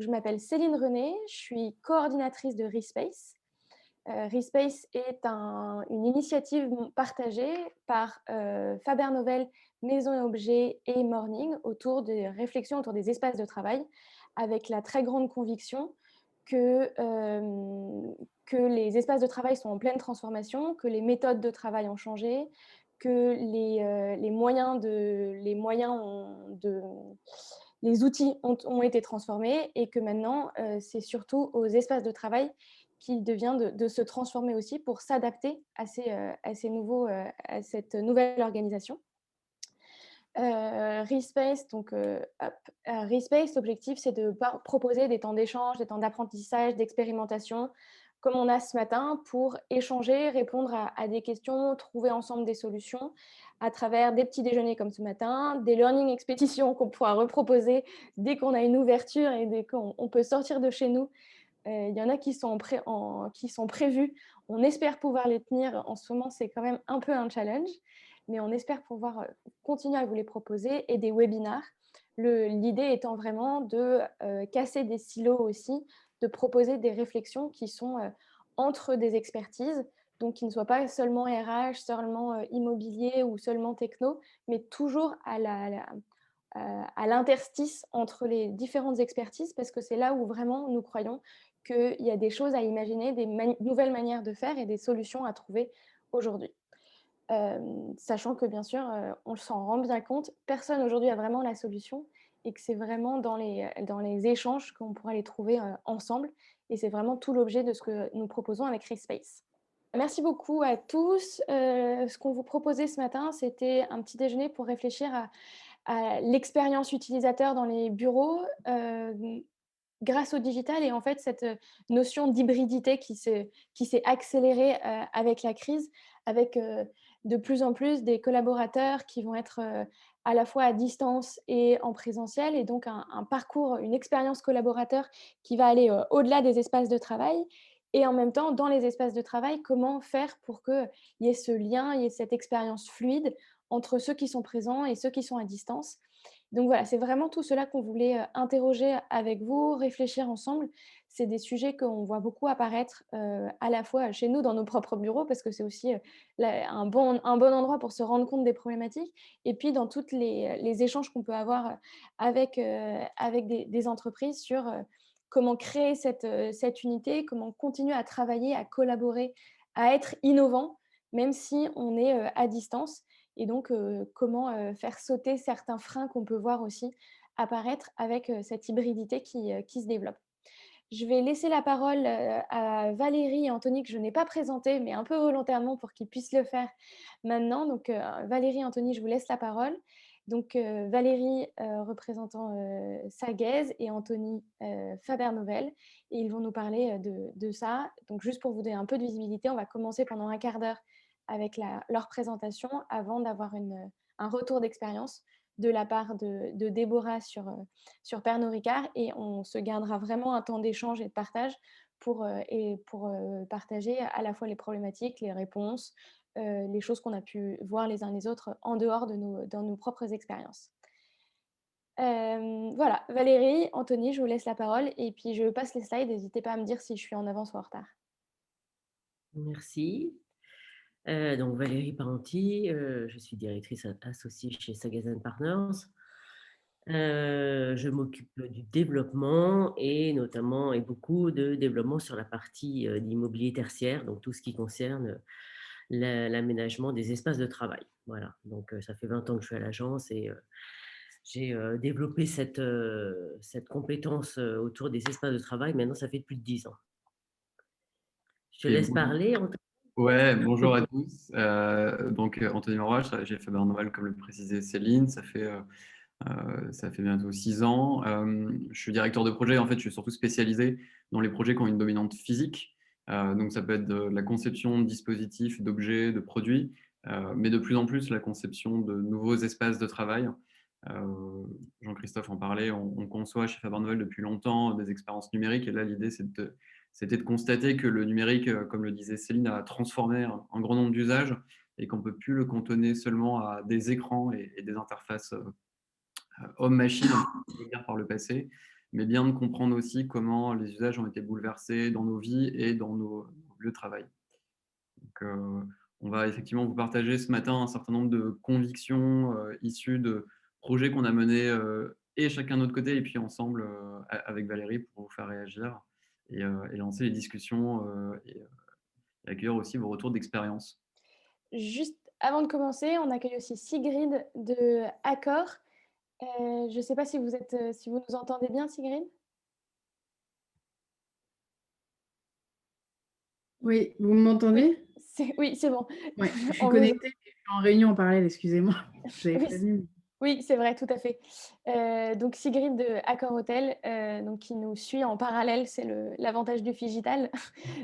je m'appelle Céline René, je suis coordinatrice de Respace. Respace est une initiative partagée par Faber Novel, Maison et Objets et Morning autour des réflexions autour des espaces de travail, avec la très grande conviction que les espaces de travail sont en pleine transformation, que les méthodes de travail ont changé, que les outils ont été transformés et que maintenant, c'est surtout aux espaces de travail qu'il devient de se transformer aussi pour s'adapter à cette nouvelle organisation. Respace, Respace, l'objectif, c'est de proposer des temps d'échange, des temps d'apprentissage, d'expérimentation, comme on a ce matin, pour échanger, répondre à des questions, trouver ensemble des solutions à travers des petits déjeuners comme ce matin, des learning expéditions qu'on pourra reproposer dès qu'on a une ouverture et dès qu'on peut sortir de chez nous. Il y en a qui sont prévus. On espère pouvoir les tenir. En ce moment, c'est quand même un peu un challenge, mais on espère pouvoir continuer à vous les proposer et des webinars. L'idée étant vraiment de casser des silos aussi, de proposer des réflexions qui sont entre des expertises, donc qui ne soient pas seulement RH, seulement immobilier ou seulement techno, mais toujours à l'interstice entre les différentes expertises, parce que c'est là où vraiment nous croyons qu'il y a des choses à imaginer, des nouvelles manières de faire et des solutions à trouver aujourd'hui. Sachant que bien sûr, on s'en rend bien compte, personne aujourd'hui a vraiment la solution et que c'est vraiment dans les échanges qu'on pourra les trouver ensemble. Et c'est vraiment tout l'objet de ce que nous proposons avec Respace. Merci beaucoup à tous. Ce qu'on vous proposait ce matin, c'était un petit déjeuner pour réfléchir à l'expérience utilisateur dans les bureaux grâce au digital et en fait cette notion d'hybridité qui s'est accélérée avec la crise, avec de plus en plus des collaborateurs qui vont être à la fois à distance et en présentiel, et donc un parcours, une expérience collaborateur qui va aller au-delà des espaces de travail. Et en même temps, dans les espaces de travail, comment faire pour qu'il y ait ce lien, il y ait cette expérience fluide entre ceux qui sont présents et ceux qui sont à distance. Donc voilà, c'est vraiment tout cela qu'on voulait interroger avec vous, réfléchir ensemble. C'est des sujets qu'on voit beaucoup apparaître à la fois chez nous dans nos propres bureaux, parce que c'est aussi un bon endroit pour se rendre compte des problématiques, et puis dans tous les échanges qu'on peut avoir avec des entreprises sur comment créer cette unité, comment continuer à travailler, à collaborer, à être innovant, même si on est à distance. Et donc, comment faire sauter certains freins qu'on peut voir aussi apparaître avec cette hybridité qui se développe. Je vais laisser la parole à Valérie et Anthony, que je n'ai pas présenté, mais un peu volontairement pour qu'ils puissent le faire maintenant. Donc, Valérie et Anthony, je vous laisse la parole. Donc, Valérie représentant Sagaise et Anthony Faber Novel. Et ils vont nous parler de ça. Donc, juste pour vous donner un peu de visibilité, on va commencer pendant un quart d'heure avec leur présentation avant d'avoir un retour d'expérience de la part de Déborah sur Pernod Ricard, et on se gardera vraiment un temps d'échange et de partage pour partager à la fois les problématiques, les réponses, les choses qu'on a pu voir les uns les autres en dehors dans nos propres expériences. Voilà, Valérie, Anthony, je vous laisse la parole et puis je passe les slides. N'hésitez pas à me dire si je suis en avance ou en retard. Merci. Donc Valérie Parenti, je suis directrice associée chez Sagazan Partners. Je m'occupe du développement et notamment et beaucoup de développement sur la partie d'immobilier tertiaire, donc tout ce qui concerne l'aménagement des espaces de travail. Voilà, donc ça fait 20 ans que je suis à l'agence et j'ai développé cette compétence autour des espaces de travail. Maintenant, ça fait plus de 10 ans. Je te Et laisse parler. ouais, bonjour à tous. Anthony Leroy, j'ai fait Novel, comme le précisait Céline. Ça fait bientôt 6 ans. Je suis directeur de projet. En fait, je suis surtout spécialisé dans les projets qui ont une dominante physique. Donc, ça peut être de la conception de dispositifs, d'objets, de produits, mais de plus en plus la conception de nouveaux espaces de travail. Jean-Christophe en parlait, on conçoit chez Faber Novel depuis longtemps des expériences numériques. Et là, l'idée, c'était de constater que le numérique, comme le disait Céline, a transformé un grand nombre d'usages et qu'on ne peut plus le cantonner seulement à des écrans et des interfaces homme-machine, on peut le dire par le passé. mais bien de comprendre aussi comment les usages ont été bouleversés dans nos vies et dans nos lieux de travail. Donc, on va effectivement vous partager ce matin un certain nombre de convictions issues de projets qu'on a menés et chacun de notre côté, et puis ensemble avec Valérie pour vous faire réagir et lancer les discussions et accueillir aussi vos retours d'expérience. Juste avant de commencer, on accueille aussi Sigrid de Accor. Je ne sais pas si vous nous entendez bien, Sigrid? Oui, vous Oui, m'entendez? oui, c'est bon. Ouais, je suis On vous connectée, mais je suis en réunion en parallèle, excusez-moi. J'avais oui, prévenu. oui, c'est vrai, tout à fait. Donc Sigrid de Accor Hotel, donc qui nous suit en parallèle, c'est l'avantage du Figital,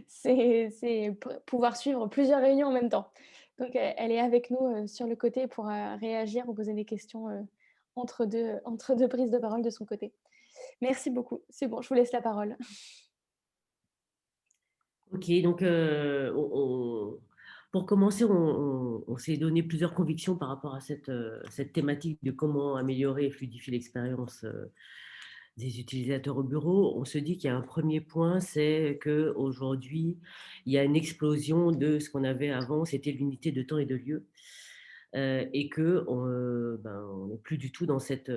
c'est pouvoir suivre plusieurs réunions en même temps. Donc elle est avec nous sur le côté pour réagir ou poser des questions entre deux prises de parole de son côté. Merci beaucoup. C'est bon, je vous laisse la parole. Ok, donc pour commencer, on s'est donné plusieurs convictions par rapport à cette thématique de comment améliorer et fluidifier l'expérience des utilisateurs au bureau. On se dit qu'il y a un premier point, c'est qu'aujourd'hui, il y a une explosion de ce qu'on avait avant, c'était l'unité de temps et de lieu. Et qu'on on n'est plus du tout dans cette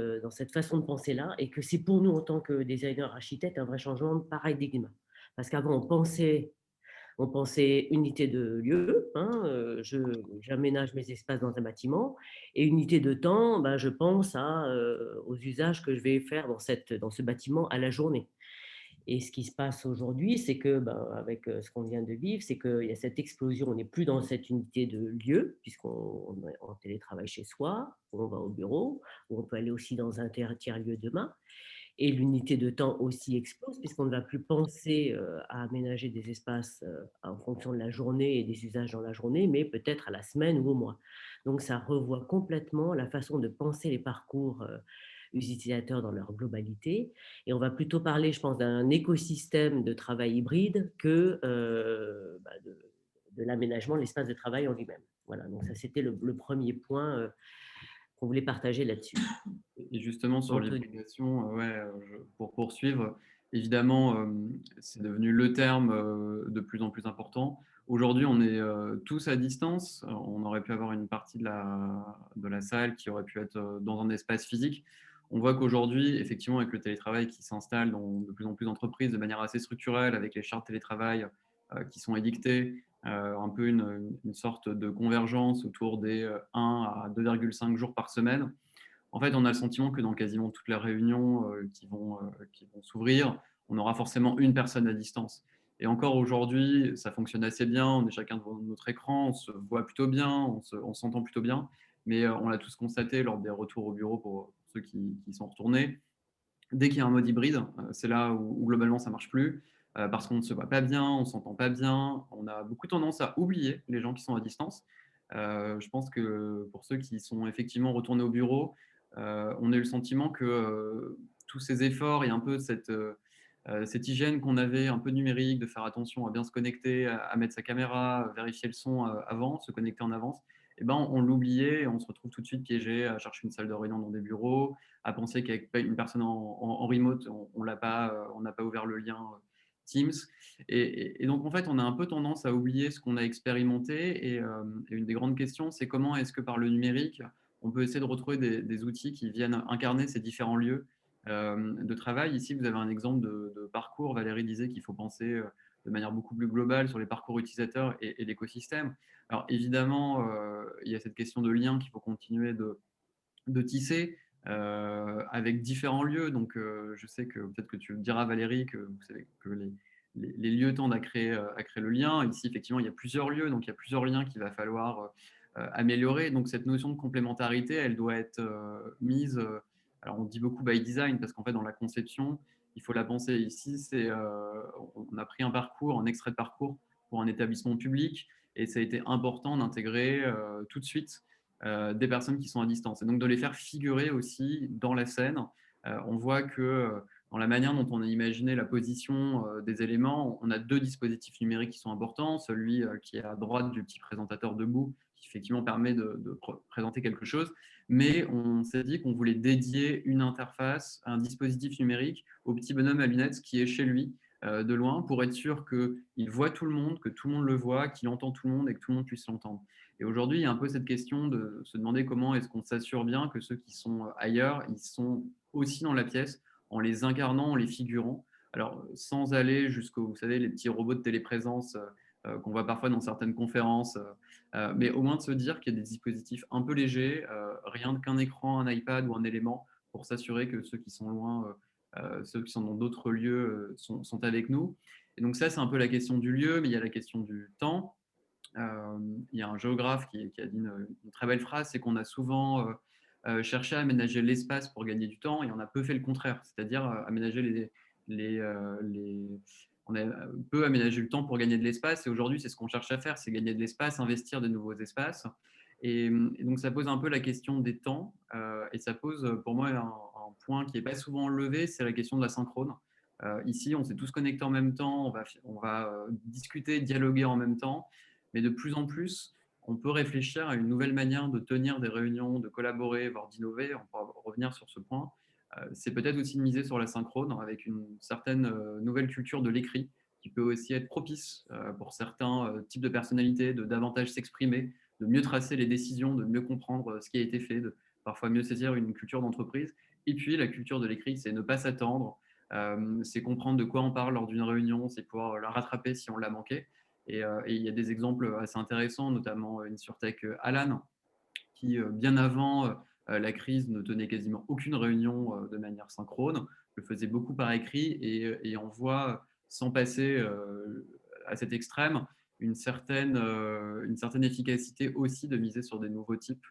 façon de penser-là, et que c'est pour nous, en tant que designers architectes, un vrai changement de paradigme. Parce qu'avant, on pensait unité de lieu, hein, j'aménage mes espaces dans un bâtiment, et unité de temps, je pense aux usages que je vais faire dans ce bâtiment à la journée. Et ce qui se passe aujourd'hui, c'est que, avec ce qu'on vient de vivre, c'est qu'il y a cette explosion. On n'est plus dans cette unité de lieu, puisqu'on est en télétravail chez soi, on va au bureau, ou on peut aller aussi dans un tiers-lieu demain. Et l'unité de temps aussi explose, puisqu'on ne va plus penser à aménager des espaces en fonction de la journée et des usages dans la journée, mais peut-être à la semaine ou au mois. Donc ça revoit complètement la façon de penser les parcours utilisateurs dans leur globalité. Et on va plutôt parler, je pense, d'un écosystème de travail hybride que de l'aménagement de l'espace de travail en lui-même. Voilà, donc ça c'était le premier point qu'on voulait partager là-dessus. Et justement, sur Anthony. l'hybridation, pour poursuivre, évidemment, c'est devenu le terme de plus en plus important. Aujourd'hui, on est tous à distance. On aurait pu avoir une partie de la salle qui aurait pu être dans un espace physique. On voit qu'aujourd'hui, effectivement, avec le télétravail qui s'installe dans de plus en plus d'entreprises de manière assez structurelle, avec les chartes télétravail qui sont édictées, un peu une sorte de convergence autour des 1 à 2,5 jours par semaine. En fait, on a le sentiment que dans quasiment toutes les réunions qui vont s'ouvrir, on aura forcément une personne à distance. Et encore aujourd'hui, ça fonctionne assez bien. On est chacun devant notre écran, on se voit plutôt bien, on s'entend plutôt bien. Mais on l'a tous constaté lors des retours au bureau pour ceux qui sont retournés. Dès qu'il y a un mode hybride, c'est là où globalement ça marche plus, parce qu'on ne se voit pas bien, on ne s'entend pas bien. On a beaucoup tendance à oublier les gens qui sont à distance. Je pense que pour ceux qui sont effectivement retournés au bureau, on a eu le sentiment que tous ces efforts et un peu cette hygiène qu'on avait un peu numérique, de faire attention à bien se connecter, à mettre sa caméra, vérifier le son avant, se connecter en avance, eh ben, on l'oubliait et on se retrouve tout de suite piégé à chercher une salle de réunion dans des bureaux, à penser qu'avec une personne en remote, on n'a pas ouvert le lien Teams. Et donc, en fait, on a un peu tendance à oublier ce qu'on a expérimenté. Et une des grandes questions, c'est comment est-ce que par le numérique, on peut essayer de retrouver des outils qui viennent incarner ces différents lieux de travail. Ici, vous avez un exemple de parcours. Valérie disait qu'il faut penser de manière beaucoup plus globale sur les parcours utilisateurs et l'écosystème. Alors, évidemment, il y a cette question de lien qu'il faut continuer de tisser avec différents lieux. Donc, je sais que peut-être que tu me diras, Valérie, que vous savez que les lieux tendent à créer le lien. Ici, effectivement, il y a plusieurs lieux, donc il y a plusieurs liens qu'il va falloir améliorer. Donc, cette notion de complémentarité, elle doit être mise. Alors, on dit beaucoup by design parce qu'en fait, dans la conception, il faut la penser. Ici, on a pris un parcours, un extrait de parcours pour un établissement public, et ça a été important d'intégrer tout de suite des personnes qui sont à distance et donc de les faire figurer aussi dans la scène. On voit que dans la manière dont on a imaginé la position des éléments, on a deux dispositifs numériques qui sont importants. Celui qui est à droite du petit présentateur debout, qui effectivement permet de présenter quelque chose. Mais on s'est dit qu'on voulait dédier une interface, un dispositif numérique au petit bonhomme à lunettes qui est chez lui de loin pour être sûr qu'il voit tout le monde, que tout le monde le voit, qu'il entend tout le monde et que tout le monde puisse l'entendre. Et aujourd'hui, il y a un peu cette question de se demander comment est-ce qu'on s'assure bien que ceux qui sont ailleurs, ils sont aussi dans la pièce en les incarnant, en les figurant. Alors, sans aller jusqu'aux, vous savez, les petits robots de téléprésence qu'on voit parfois dans certaines conférences, mais au moins de se dire qu'il y a des dispositifs un peu légers, rien qu'un écran, un iPad ou un élément pour s'assurer que ceux qui sont loin, ceux qui sont dans d'autres lieux sont avec nous. Et donc ça, c'est un peu la question du lieu, mais il y a la question du temps. Il y a un géographe qui a dit une très belle phrase, c'est qu'on a souvent cherché à aménager l'espace pour gagner du temps et on a peu fait le contraire, c'est-à-dire aménager on a peu aménagé le temps pour gagner de l'espace et aujourd'hui c'est ce qu'on cherche à faire, c'est gagner de l'espace, investir de nouveaux espaces et donc ça pose un peu la question des temps et ça pose pour moi un point qui n'est pas souvent levé, c'est la question de la synchrone. Ici on s'est tous connectés en même temps, on va discuter, dialoguer en même temps. Mais de plus en plus, on peut réfléchir à une nouvelle manière de tenir des réunions, de collaborer, voire d'innover. On pourra revenir sur ce point. C'est peut-être aussi de miser sur la synchrone avec une certaine nouvelle culture de l'écrit qui peut aussi être propice pour certains types de personnalités, de davantage s'exprimer, de mieux tracer les décisions, de mieux comprendre ce qui a été fait, de parfois mieux saisir une culture d'entreprise. Et puis, la culture de l'écrit, c'est ne pas s'attendre, c'est comprendre de quoi on parle lors d'une réunion, c'est pouvoir la rattraper si on l'a manqué. Et il y a des exemples assez intéressants, notamment une surtech Alan, qui bien avant la crise ne tenait quasiment aucune réunion de manière synchrone, le faisait beaucoup par écrit et on voit, sans passer à cet extrême, une certaine efficacité aussi de miser sur des nouveaux types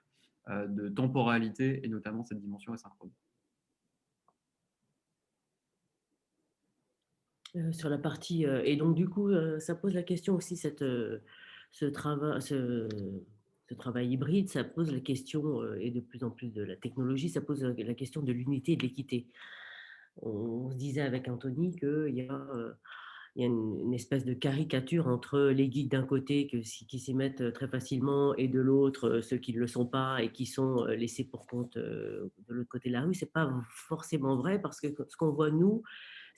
de temporalité et notamment cette dimension asynchrone. Sur la partie et donc du coup ça pose la question aussi ce travail ce travail hybride, ça pose la question et de plus en plus de la technologie, ça pose la question de l'unité et de l'équité. On se disait avec Anthony qu'il y a une espèce de caricature entre les geeks d'un côté qui s'y mettent très facilement et de l'autre ceux qui ne le sont pas et qui sont laissés pour compte de l'autre côté de la rue. Ce n'est pas forcément vrai parce que ce qu'on voit nous,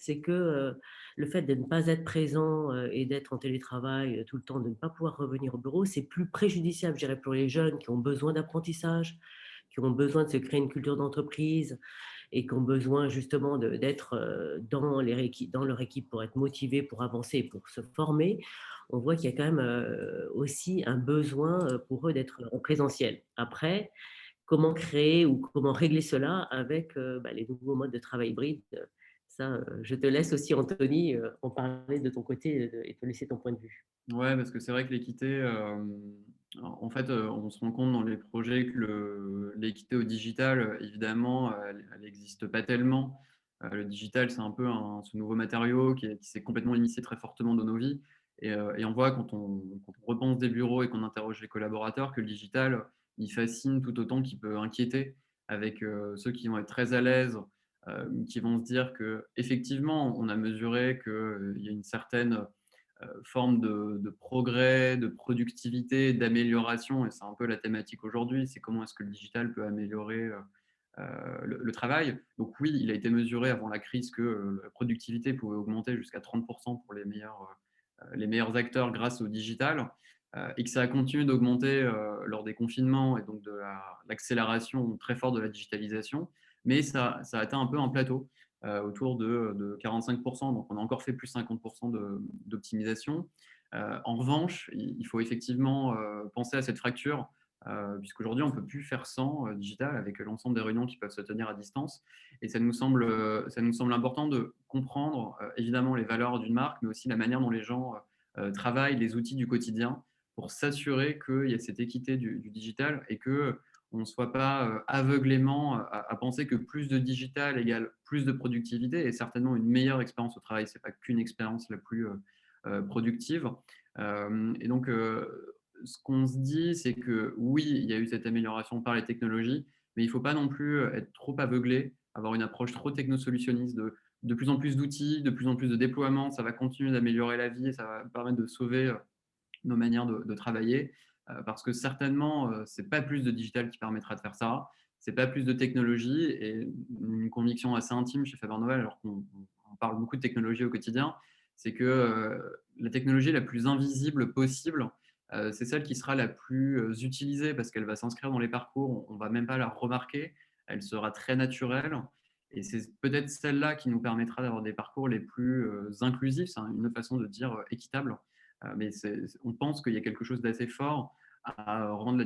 c'est que le fait de ne pas être présent et d'être en télétravail tout le temps, de ne pas pouvoir revenir au bureau, c'est plus préjudiciable, je dirais, pour les jeunes qui ont besoin d'apprentissage, qui ont besoin de se créer une culture d'entreprise et qui ont besoin justement d'être dans leur équipe pour être motivés, pour avancer, pour se former. On voit qu'il y a quand même aussi un besoin pour eux d'être en présentiel. Après, comment créer ou comment régler cela avec les nouveaux modes de travail hybride. Ça, je te laisse aussi, Anthony, en parler de ton côté et te laisser ton point de vue. Ouais, parce que c'est vrai que l'équité, en fait, on se rend compte dans les projets que l'équité au digital, évidemment, elle n'existe pas tellement. Le digital, c'est un peu ce nouveau matériau qui s'est complètement immiscé très fortement dans nos vies. Et on voit quand on repense des bureaux et qu'on interroge les collaborateurs que le digital, il fascine tout autant qu'il peut inquiéter avec ceux qui vont être très à l'aise, qui vont se dire qu'effectivement, on a mesuré qu'il y a une certaine forme de progrès, de productivité, d'amélioration, et c'est un peu la thématique aujourd'hui, c'est comment est-ce que le digital peut améliorer le travail. Donc oui, il a été mesuré avant la crise que la productivité pouvait augmenter jusqu'à 30% pour les meilleurs acteurs grâce au digital, et que ça a continué d'augmenter lors des confinements et donc de l'accélération très forte de la digitalisation, mais ça a atteint un peu un plateau autour de 45%, donc on a encore fait plus 50% d'optimisation. En revanche, il faut effectivement penser à cette fracture, puisqu'aujourd'hui, on ne peut plus faire sans digital avec l'ensemble des réunions qui peuvent se tenir à distance. Et ça nous semble important de comprendre évidemment les valeurs d'une marque, mais aussi la manière dont les gens travaillent, les outils du quotidien, pour s'assurer qu'il y a cette équité du digital et que on ne soit pas aveuglément à penser que plus de digital égale plus de productivité et certainement une meilleure expérience au travail. Ce n'est pas qu'une expérience la plus productive. Et donc, ce qu'on se dit, c'est que oui, il y a eu cette amélioration par les technologies, mais il ne faut pas non plus être trop aveuglé, avoir une approche trop technosolutionniste de de plus en plus d'outils, de plus en plus de déploiements. Ça va continuer d'améliorer la vie et ça va permettre de sauver nos manières de travailler. Parce que certainement, ce n'est pas plus de digital qui permettra de faire ça. Ce n'est pas plus de technologie. Et une conviction assez intime chez Faber Novel, alors qu'on parle beaucoup de technologie au quotidien, c'est que la technologie la plus invisible possible, c'est celle qui sera la plus utilisée parce qu'elle va s'inscrire dans les parcours. On ne va même pas la remarquer. Elle sera très naturelle. Et c'est peut-être celle-là qui nous permettra d'avoir des parcours les plus inclusifs. C'est une autre façon de dire équitable. Mais on pense qu'il y a quelque chose d'assez fort à rendre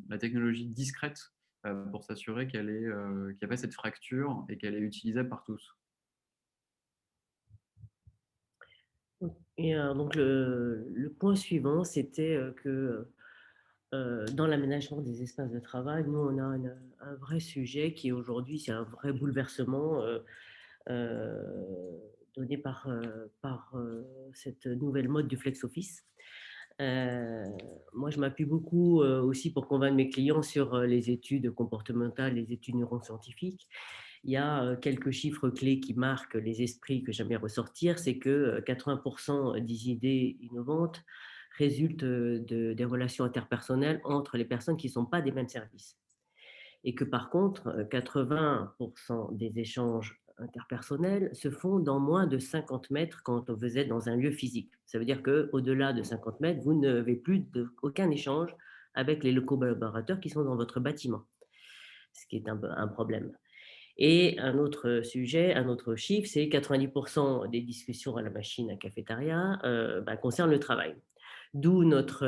la technologie discrète pour s'assurer qu'il n'y a pas cette fracture et qu'elle est utilisable par tous. Et donc le point suivant, c'était que dans l'aménagement des espaces de travail, nous, on a un vrai sujet qui aujourd'hui, c'est un vrai bouleversement euh, donné par cette nouvelle mode du flex office. Moi, je m'appuie beaucoup aussi pour convaincre mes clients sur les études comportementales, les études neuroscientifiques. Il y a quelques chiffres clés qui marquent les esprits que j'aime bien ressortir, c'est que 80% des idées innovantes résultent des relations interpersonnelles entre les personnes qui ne sont pas des mêmes services. Et que par contre, 80% des échanges interpersonnels se font dans moins de 50 mètres quand vous êtes dans un lieu physique. Ça veut dire qu'au-delà de 50 mètres, vous n'avez plus aucun échange avec les collaborateurs qui sont dans votre bâtiment, ce qui est un problème. Et un autre sujet, un autre chiffre, c'est 90% des discussions à la machine à cafétéria concernent le travail. D'où notre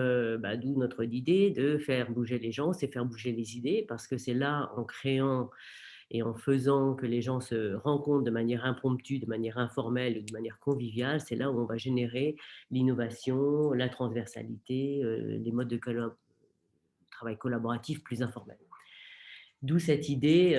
idée de faire bouger les gens, c'est faire bouger les idées, parce que c'est là, en créant et en faisant que les gens se rencontrent de manière impromptue, de manière informelle, de manière conviviale, c'est là où on va générer l'innovation, la transversalité, les modes de travail collaboratif plus informels. D'où cette idée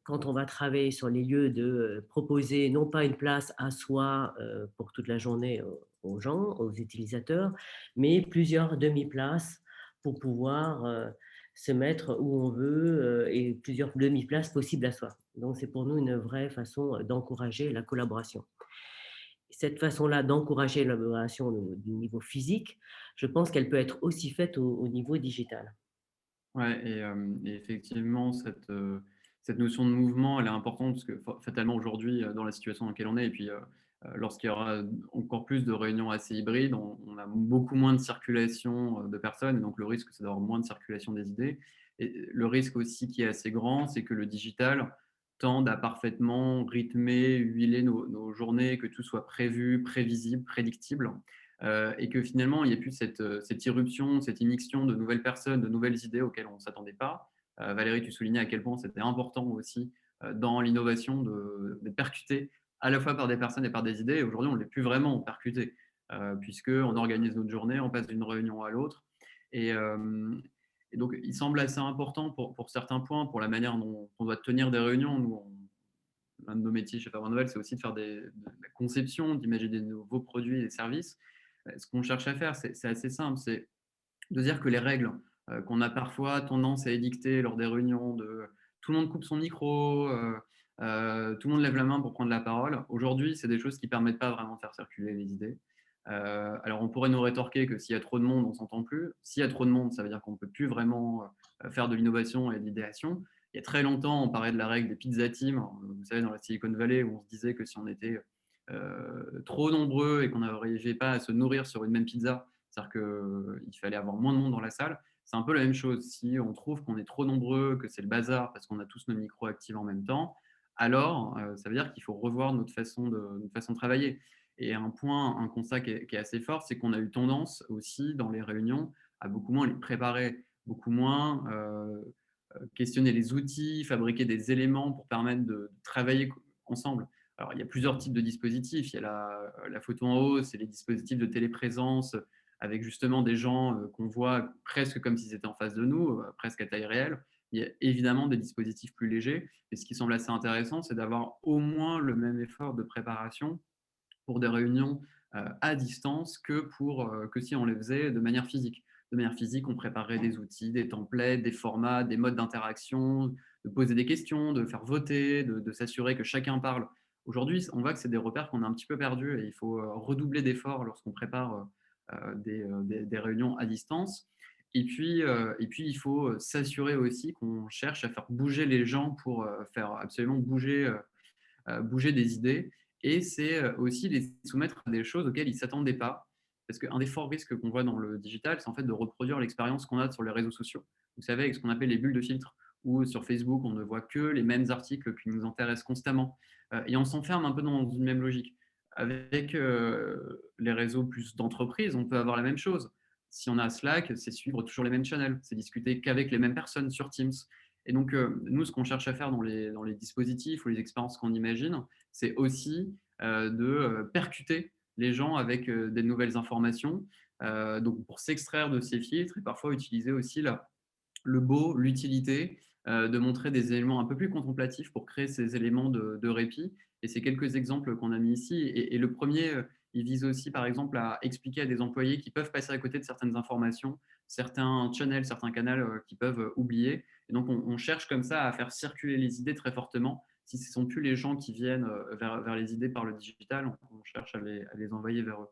quand on va travailler sur les lieux, de proposer non pas une place à soi pour toute la journée aux gens, aux utilisateurs, mais plusieurs demi-places pour pouvoir se mettre où on veut et plusieurs demi-places possibles à soi. Donc, c'est pour nous une vraie façon d'encourager la collaboration. Cette façon-là d'encourager la collaboration du niveau physique, je pense qu'elle peut être aussi faite au niveau digital. Ouais, et effectivement, cette notion de mouvement, elle est importante parce que fatalement aujourd'hui, dans la situation dans laquelle on est, et puis lorsqu'il y aura encore plus de réunions assez hybrides, on a beaucoup moins de circulation de personnes, et donc le risque, c'est d'avoir moins de circulation des idées. Et le risque aussi qui est assez grand, c'est que le digital tende à parfaitement rythmer, huiler nos journées, que tout soit prévu, prévisible, prédictible. Et que finalement, il n'y ait plus cette irruption, cette immixtion de nouvelles personnes, de nouvelles idées auxquelles on ne s'attendait pas. Valérie, tu soulignais à quel point c'était important aussi dans l'innovation de percuter à la fois par des personnes et par des idées. Et aujourd'hui, on ne l'est plus vraiment percuté, puisqu'on organise notre journée, on passe d'une réunion à l'autre. Et, et donc, il semble assez important pour certains points, pour la manière dont on doit tenir des réunions. Nous, l'un de nos métiers chez Faber Novel, c'est aussi de faire de la conception, d'imaginer des nouveaux produits et des services. Ce qu'on cherche à faire, c'est assez simple, c'est de dire que les règles qu'on a parfois tendance à édicter lors des réunions, de tout le monde coupe son micro, tout le monde lève la main pour prendre la parole, aujourd'hui, c'est des choses qui ne permettent pas vraiment de faire circuler les idées. Alors, on pourrait nous rétorquer que s'il y a trop de monde, on ne s'entend plus. S'il y a trop de monde, ça veut dire qu'on ne peut plus vraiment faire de l'innovation et de l'idéation. Il y a très longtemps, on parlait de la règle des pizza teams, vous savez, dans la Silicon Valley, où on se disait que si on était trop nombreux et qu'on n'arrivait pas à se nourrir sur une même pizza, c'est-à-dire qu'il fallait avoir moins de monde dans la salle. C'est un peu la même chose. Si on trouve qu'on est trop nombreux, que c'est le bazar parce qu'on a tous nos micros actifs en même temps, alors ça veut dire qu'il faut revoir notre façon de travailler. Et un constat qui est assez fort, c'est qu'on a eu tendance aussi dans les réunions à beaucoup moins les préparer, beaucoup moins questionner les outils, fabriquer des éléments pour permettre de travailler ensemble. Alors, il y a plusieurs types de dispositifs. Il y a la photo en haut, c'est les dispositifs de téléprésence avec justement des gens qu'on voit presque comme s'ils étaient en face de nous, presque à taille réelle. Il y a évidemment des dispositifs plus légers. Et ce qui semble assez intéressant, c'est d'avoir au moins le même effort de préparation pour des réunions à distance que si on les faisait de manière physique. De manière physique, on préparerait des outils, des templates, des formats, des modes d'interaction, de poser des questions, de faire voter, de s'assurer que chacun parle Aujourd'hui, on voit que c'est des repères qu'on a un petit peu perdus et il faut redoubler d'efforts lorsqu'on prépare des réunions à distance. Et puis, il faut s'assurer aussi qu'on cherche à faire bouger les gens pour faire absolument bouger des idées. Et c'est aussi les soumettre à des choses auxquelles ils ne s'attendaient pas. Parce qu'un des forts risques qu'on voit dans le digital, c'est en fait de reproduire l'expérience qu'on a sur les réseaux sociaux. Vous savez, avec ce qu'on appelle les bulles de filtre, où sur Facebook, on ne voit que les mêmes articles qui nous intéressent constamment. Et on s'enferme un peu dans une même logique. Avec les réseaux plus d'entreprise, on peut avoir la même chose. Si on a Slack, c'est suivre toujours les mêmes channels, c'est discuter qu'avec les mêmes personnes sur Teams. Et donc, nous, ce qu'on cherche à faire dans les dispositifs ou les expériences qu'on imagine, c'est aussi de percuter les gens avec des nouvelles informations, donc pour s'extraire de ces filtres et parfois utiliser aussi le beau, l'utilité, de montrer des éléments un peu plus contemplatifs pour créer ces éléments de répit. Et c'est quelques exemples qu'on a mis ici. Et le premier, il vise aussi, par exemple, à expliquer à des employés qui peuvent passer à côté de certaines informations, certains channels, certains canaux qui peuvent oublier. Et donc, on cherche comme ça à faire circuler les idées très fortement. Si ce ne sont plus les gens qui viennent vers les idées par le digital, on cherche à les envoyer vers eux.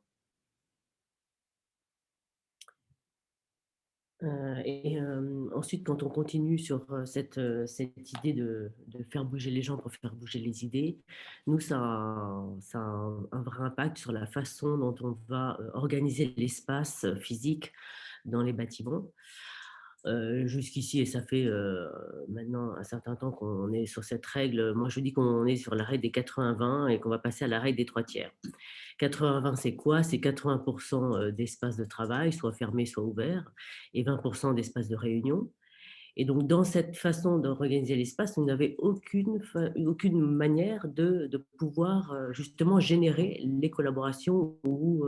Ensuite, quand on continue sur cette idée de faire bouger les gens pour faire bouger les idées, nous, ça a un vrai impact sur la façon dont on va organiser l'espace physique dans les bâtiments. Jusqu'ici, et ça fait maintenant un certain temps qu'on est sur cette règle, moi je dis qu'on est sur la règle des 80-20 et qu'on va passer à la règle des 3/3. 80-20, c'est quoi? C'est 80% d'espace de travail, soit fermé, soit ouvert, et 20% d'espace de réunion. Et donc, dans cette façon d'organiser l'espace, on n'avait aucune manière de pouvoir justement générer les collaborations ou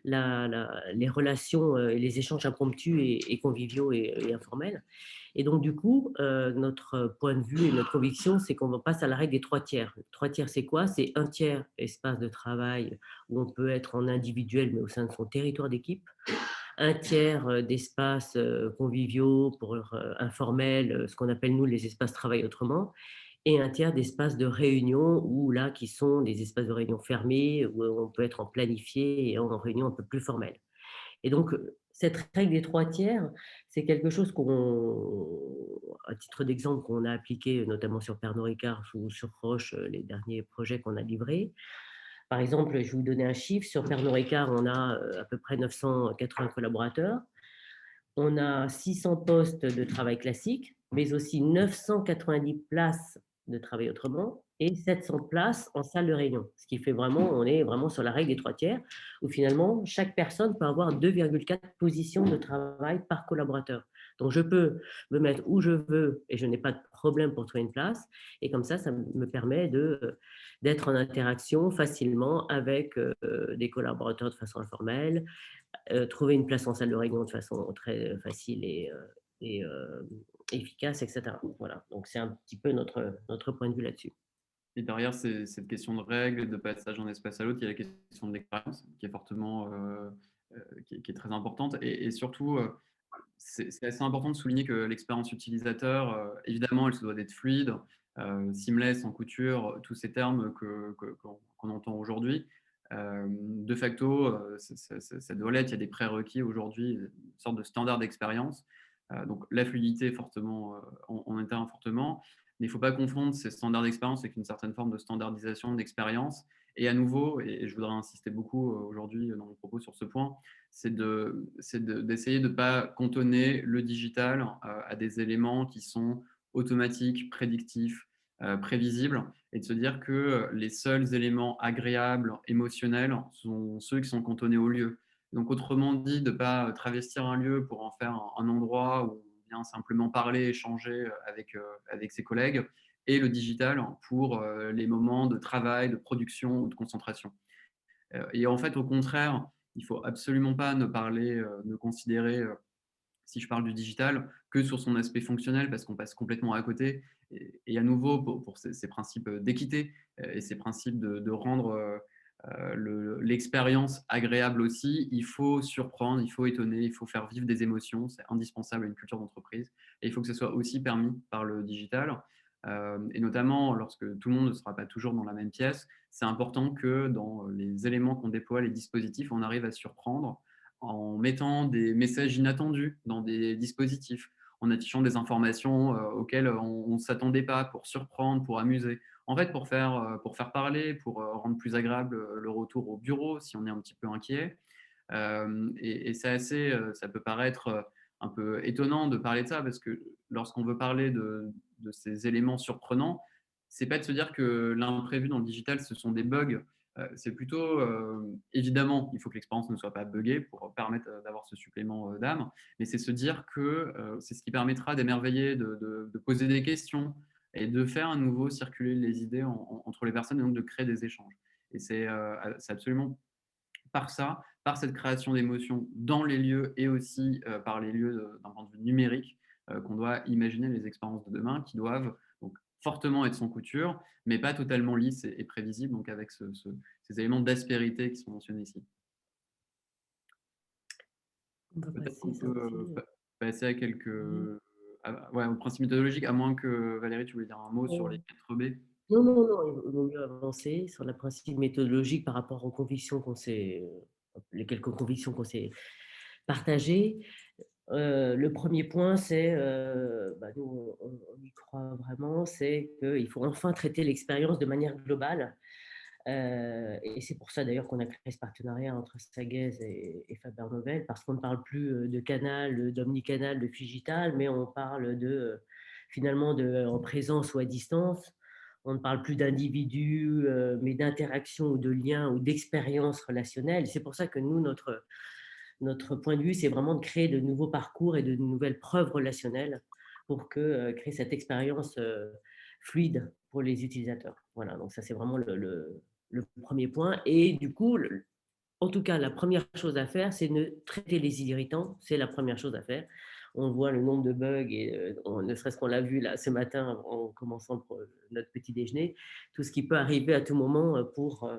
les relations et les échanges impromptus et conviviaux et informels. Et donc, du coup, notre point de vue et notre conviction, c'est qu'on passe à la règle des 3/3. 3/3, c'est quoi? C'est un tiers espace de travail où on peut être en individuel, mais au sein de son territoire d'équipe. Un tiers d'espaces conviviaux, informels, ce qu'on appelle, nous, les espaces travail autrement. Et un tiers d'espaces de réunion, où là, qui sont des espaces de réunion fermés, où on peut être en planifié et en réunion un peu plus formelle. Et donc, cette règle des 3/3, c'est quelque chose à titre d'exemple, qu'on a appliqué notamment sur Pernod Ricard ou sur Roche, les derniers projets qu'on a livrés. Par exemple, je vais vous donner un chiffre. Sur Pernod Ricard, on a à peu près 980 collaborateurs. On a 600 postes de travail classique, mais aussi 990 places de travail autrement et 700 places en salle de réunion. Ce qui fait vraiment, on est vraiment sur la règle des 3/3, où finalement, chaque personne peut avoir 2,4 positions de travail par collaborateur. Donc, je peux me mettre où je veux et je n'ai pas de problème pour trouver une place. Et comme ça me permet d'être en interaction facilement avec des collaborateurs de façon informelle, trouver une place en salle de réunion de façon très facile et efficace, etc. Voilà, donc c'est un petit peu notre point de vue là-dessus. Et derrière cette question de règles, de passage d'un espace à l'autre, il y a la question de l'expérience qui est fortement, qui est très importante. Et surtout, c'est assez important de souligner que l'expérience utilisateur, évidemment, elle se doit d'être fluide, seamless en couture, tous ces termes qu'on entend aujourd'hui. De facto, ça doit l'être. Il y a des prérequis aujourd'hui, une sorte de standard d'expérience. Donc la fluidité fortement, en interne fortement. Mais il ne faut pas confondre ces standards d'expérience avec une certaine forme de standardisation d'expérience. Et à nouveau, et je voudrais insister beaucoup aujourd'hui dans mon propos sur ce point, c'est d'essayer de ne pas cantonner le digital à des éléments qui sont automatiques, prédictifs, prévisibles, et de se dire que les seuls éléments agréables, émotionnels, sont ceux qui sont cantonnés au lieu. Donc, autrement dit, de ne pas travestir un lieu pour en faire un endroit où on vient simplement parler, échanger avec ses collègues, et le digital pour les moments de travail, de production ou de concentration. Et en fait, au contraire, il ne faut absolument pas ne considérer, si je parle du digital, que sur son aspect fonctionnel, parce qu'on passe complètement à côté. Et à nouveau, pour ces principes d'équité et ces principes de rendre l'expérience agréable aussi, il faut surprendre, il faut étonner, il faut faire vivre des émotions. C'est indispensable à une culture d'entreprise. Et il faut que ce soit aussi permis par le digital. Et notamment, lorsque tout le monde ne sera pas toujours dans la même pièce, c'est important que dans les éléments qu'on déploie, les dispositifs, on arrive à surprendre en mettant des messages inattendus dans des dispositifs, en affichant des informations auxquelles on ne s'attendait pas, pour surprendre, pour amuser. En fait, pour faire parler, pour rendre plus agréable le retour au bureau si on est un petit peu inquiet. Et c'est assez, ça peut paraître un peu étonnant de parler de ça, parce que lorsqu'on veut parler de ces éléments surprenants, c'est pas de se dire que l'imprévu dans le digital, ce sont des bugs. C'est plutôt, évidemment, il faut que l'expérience ne soit pas buggée pour permettre d'avoir ce supplément d'âme, mais c'est se dire que c'est ce qui permettra d'émerveiller, de poser des questions et de faire à nouveau circuler les idées entre les personnes, et donc de créer des échanges. Et c'est absolument par ça, par cette création d'émotions dans les lieux, et aussi par les lieux d'un point de vue numérique, qu'on doit imaginer les expériences de demain, qui doivent donc fortement être sans couture, mais pas totalement lisses et prévisibles, donc avec ces éléments d'aspérité qui sont mentionnés ici. On va Peut-être passer qu'on ça aussi. peut passer à quelques, Mhm. ouais, au principe méthodologique, à moins que Valérie, tu voulais dire un mot sur les 4 B. Non, non, non, il vaut mieux avancer sur la principe méthodologique par rapport aux convictions les quelques convictions qu'on s'est partagées. Le premier point, c'est, nous, on y croit vraiment, c'est qu'il faut enfin traiter l'expérience de manière globale. Et c'est pour ça d'ailleurs qu'on a créé ce partenariat entre Sagez et Faber-Novel, parce qu'on ne parle plus de canal, d'omnicanal, de figital, mais on parle finalement en présence ou à distance. On ne parle plus d'individus, mais d'interaction ou de liens ou d'expériences relationnelles. C'est pour ça que nous, notre point de vue, c'est vraiment de créer de nouveaux parcours et de nouvelles preuves relationnelles pour créer cette expérience fluide pour les utilisateurs. Voilà, donc ça c'est vraiment le premier point. Et du coup, en tout cas, la première chose à faire, c'est de traiter les irritants. C'est la première chose à faire. On voit le nombre de bugs, et ne serait-ce qu'on l'a vu là ce matin en commençant notre petit déjeuner, tout ce qui peut arriver à tout moment pour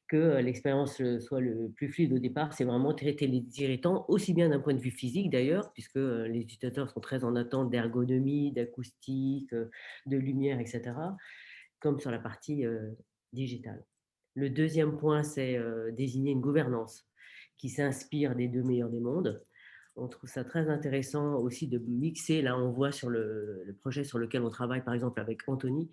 que l'expérience soit le plus fluide au départ, c'est vraiment traiter les irritants, aussi bien d'un point de vue physique d'ailleurs, puisque les utilisateurs sont très en attente d'ergonomie, d'acoustique, de lumière, etc., comme sur la partie digitale. Le deuxième point, c'est désigner une gouvernance qui s'inspire des deux meilleurs des mondes. On trouve ça très intéressant aussi de mixer. Là, on voit sur le projet sur lequel on travaille, par exemple, avec Anthony,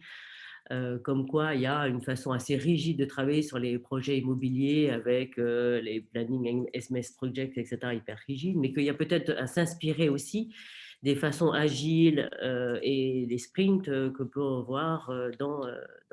comme quoi il y a une façon assez rigide de travailler sur les projets immobiliers avec les planning SMS projects, etc., hyper rigides, mais qu'il y a peut-être à s'inspirer aussi des façons agiles et les sprints que peut voir dans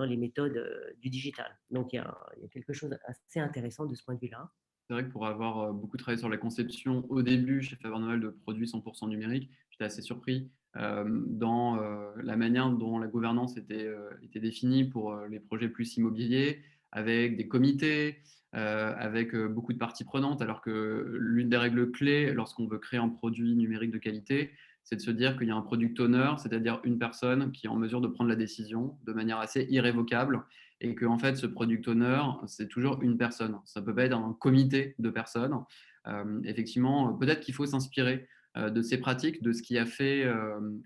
les méthodes du digital. Donc, il y a quelque chose d'assez intéressant de ce point de vue-là. C'est vrai que pour avoir beaucoup travaillé sur la conception au début chez Faber-Novel de produits 100% numériques, j'étais assez surpris dans la manière dont la gouvernance était définie pour les projets plus immobiliers, avec des comités, avec beaucoup de parties prenantes, alors que l'une des règles clés lorsqu'on veut créer un produit numérique de qualité, c'est de se dire qu'il y a un product owner, c'est-à-dire une personne qui est en mesure de prendre la décision de manière assez irrévocable, et que en fait, ce product owner, c'est toujours une personne. Ça peut pas être un comité de personnes. Effectivement, peut-être qu'il faut s'inspirer de ces pratiques, de ce qui a fait,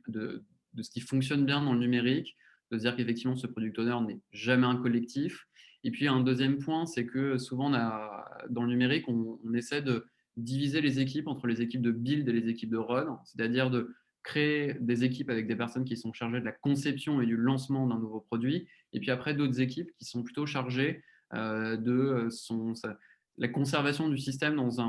de ce qui fonctionne bien dans le numérique, de se dire qu'effectivement, ce product owner n'est jamais un collectif. Et puis, un deuxième point, c'est que souvent, dans le numérique, on essaie de diviser les équipes entre les équipes de build et les équipes de run, c'est-à-dire de créer des équipes avec des personnes qui sont chargées de la conception et du lancement d'un nouveau produit, et puis après d'autres équipes qui sont plutôt chargées de la conservation du système dans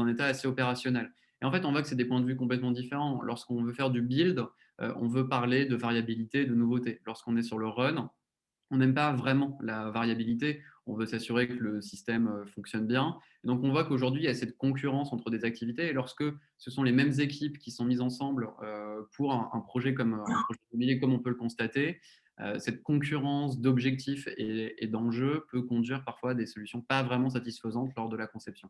un état assez opérationnel. Et en fait, on voit que c'est des points de vue complètement différents. Lorsqu'on veut faire du build, on veut parler de variabilité, de nouveauté. Lorsqu'on est sur le run, on n'aime pas vraiment la variabilité. On veut s'assurer que le système fonctionne bien. Et donc, on voit qu'aujourd'hui, il y a cette concurrence entre des activités. Et lorsque ce sont les mêmes équipes qui sont mises ensemble pour un projet un projet immobilier, comme on peut le constater, cette concurrence d'objectifs et d'enjeux peut conduire parfois à des solutions pas vraiment satisfaisantes lors de la conception.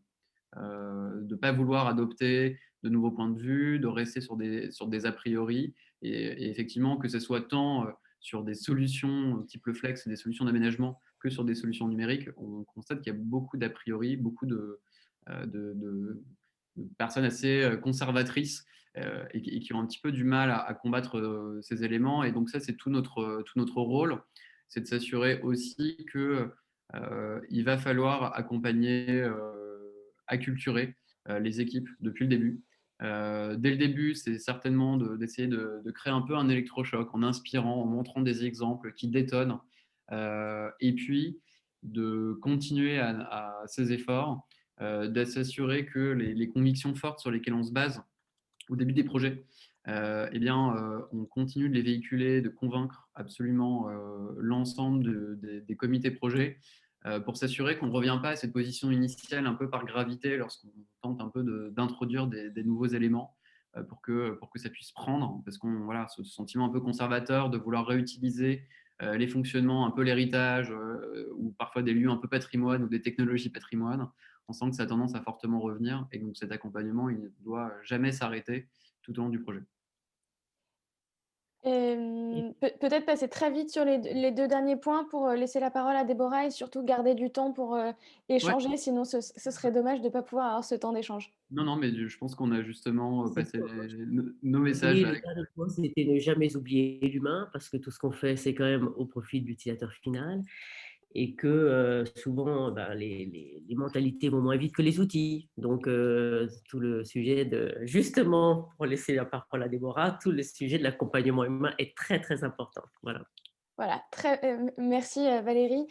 De ne pas vouloir adopter de nouveaux points de vue, de rester sur des a priori, et effectivement que ce soit tant sur des solutions type le flex, des solutions d'aménagement, que sur des solutions numériques, on constate qu'il y a beaucoup d'a priori, beaucoup de personnes assez conservatrices et qui ont un petit peu du mal à combattre ces éléments. Et donc ça, c'est tout notre rôle, c'est de s'assurer aussi que il va falloir accompagner, acculturer les équipes depuis le début. Dès le début, c'est certainement d'essayer de créer un peu un électrochoc en inspirant, en montrant des exemples qui détonnent, et puis de continuer à ces efforts, de s'assurer que les convictions fortes sur lesquelles on se base au début des projets, eh bien, on continue de les véhiculer, de convaincre absolument l'ensemble des comités projets pour s'assurer qu'on ne revient pas à cette position initiale un peu par gravité lorsqu'on tente un peu d'introduire des nouveaux éléments pour que ça puisse prendre. Parce qu'on voilà, ce sentiment un peu conservateur de vouloir réutiliser les fonctionnements, un peu l'héritage, ou parfois des lieux un peu patrimoine ou des technologies patrimoine, on sent que ça a tendance à fortement revenir. Et donc cet accompagnement, il ne doit jamais s'arrêter tout au long du projet. Peut-être passer très vite sur les 2 derniers points pour, laisser la parole à Déborah et surtout garder du temps pour, Ouais. échanger, sinon ce serait dommage de ne pas pouvoir avoir ce temps d'échange. Non, non, mais je pense qu'on a justement C'est passé tout. nos messages Oui, le avec. dernier point, c'était ne jamais oublier l'humain, parce que tout ce qu'on fait, c'est quand même au profit de l'utilisateur final, et que souvent, ben, les mentalités vont moins vite que les outils. Donc, tout le sujet de, justement, pour laisser la parole à Déborah, tout le sujet de l'accompagnement humain est très, très important. Voilà. Voilà, merci, Valérie.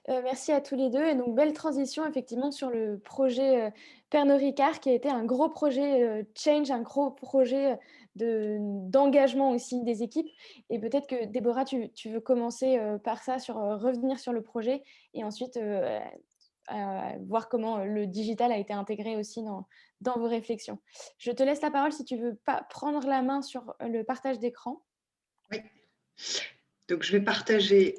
Merci à tous les 2 et donc belle transition effectivement sur le projet, Pernod Ricard qui a été un gros projet, change, un gros projet, d'engagement aussi des équipes et peut-être que Déborah, tu veux commencer, par ça sur, revenir sur le projet et ensuite, voir comment, le digital a été intégré aussi dans vos réflexions. Je te laisse la parole si tu veux pas prendre la main sur, le partage d'écran. Oui. Donc, je vais partager.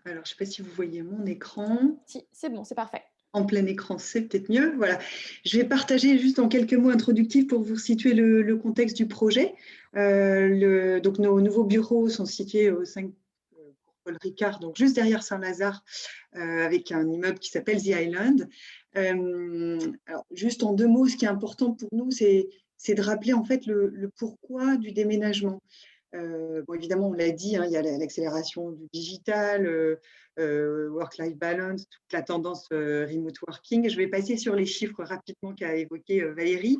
Alors, je ne sais pas si vous voyez mon écran. Si, c'est bon, c'est parfait. En plein écran, c'est peut-être mieux. Voilà. Je vais partager juste en quelques mots introductifs pour vous situer le contexte du projet. Donc, nos nouveaux bureaux sont situés au 5 Paul Ricard, donc juste derrière Saint-Lazare, avec un immeuble qui s'appelle The Island. Alors, juste en 2 mots, ce qui est important pour nous, c'est de rappeler en fait le pourquoi du déménagement. Bon, évidemment, on l'a dit, hein, il y a l'accélération du digital, work-life balance, toute la tendance remote working. Je vais passer sur les chiffres rapidement qu'a évoqué Valérie.